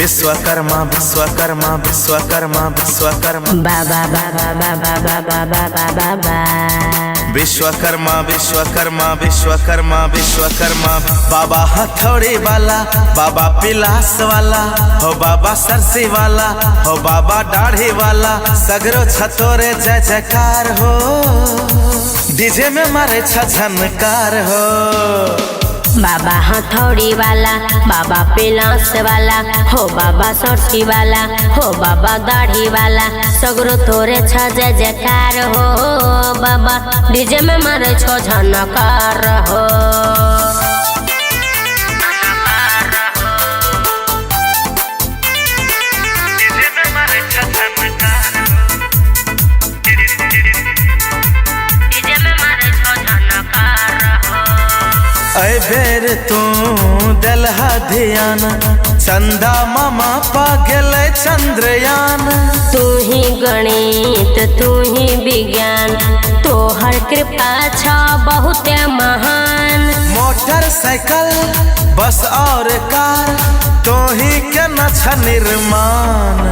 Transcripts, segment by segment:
विश्वकर्मा विश्वकर्मा विश्वकर्मा विश्वकर्मा बाबा बाबा बाबा बाबा बाबा बाबा विश्वकर्मा विश्वकर्मा विश्वकर्मा विश्वकर्मा बाबा हथौड़ी वाला, बाबा पिलास वाला, हो बाबा सरसी वाला, हो बाबा दाढ़ी वाला, सगरो छतोरे जय जयकार हो, डीजे में मारे झनकार हो। बाबा हथौड़ी वाला, बाबा पिलास वाला, हो बाबा सरसी वाला, हो बाबा दाढ़ी वाला, सगरो तोरे जय जयकार हो, बाबा डीजे में मारे झनकार हो। ऐ बेर तू दलहा ध्यान, चंदा मामा पा गेले चंद्रयान। तू ही गणित तू ही विज्ञान, तोहर कृपा छ बहुत महान। मोटरसाइकिल बस और कार, तो ही के न छ निर्माण।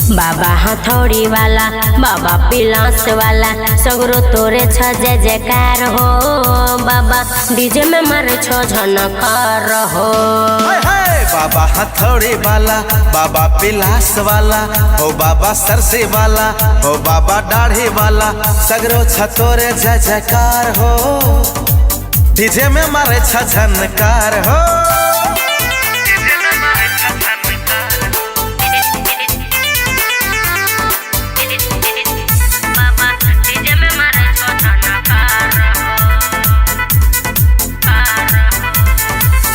बाबा हथौड़ी वाला, बाबा पिलास वाला, सगरो तोरे जय जयकार हो, बाबा डीजे में मारे झनकार हो। बाबा हथौड़ी वाला, बाबा पिलास वाला, हो बाबा सरसी वाला, हो बाबा दाढ़ी वाला, सगरो छतोरे जय जयकार हो, डीजे में मारे झनकार हो।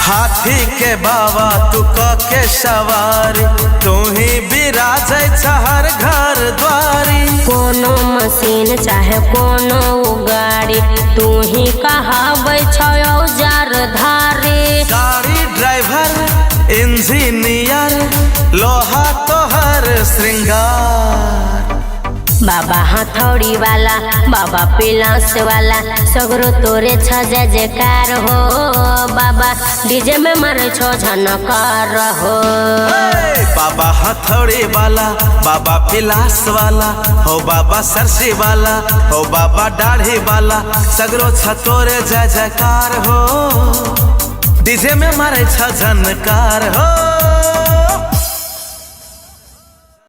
हाथी के बाबा तू के सवारी, तू ही बिराज हर घर द्वारी। कोनो मशीन चाहे कोनो गाड़ी, तू ही कहावे औजार धारी। गाड़ी ड्राइवर इंजीनियर, लोहा तोहर श्रृंगार। बाबा हथौड़ी वाला, बाबा पिलास वाला, सगरो तोरे जय जयकार हो, बाबा डीजे में मारे झनकार हो। बाबा हथौड़ी वाला, बाबा पिलास वाला, हो बाबा सरसी वाला, हो बाबा दाढ़ी वाला, सगरो छतोरे जय जयकार हो, डीजे में मारे झनकार हो।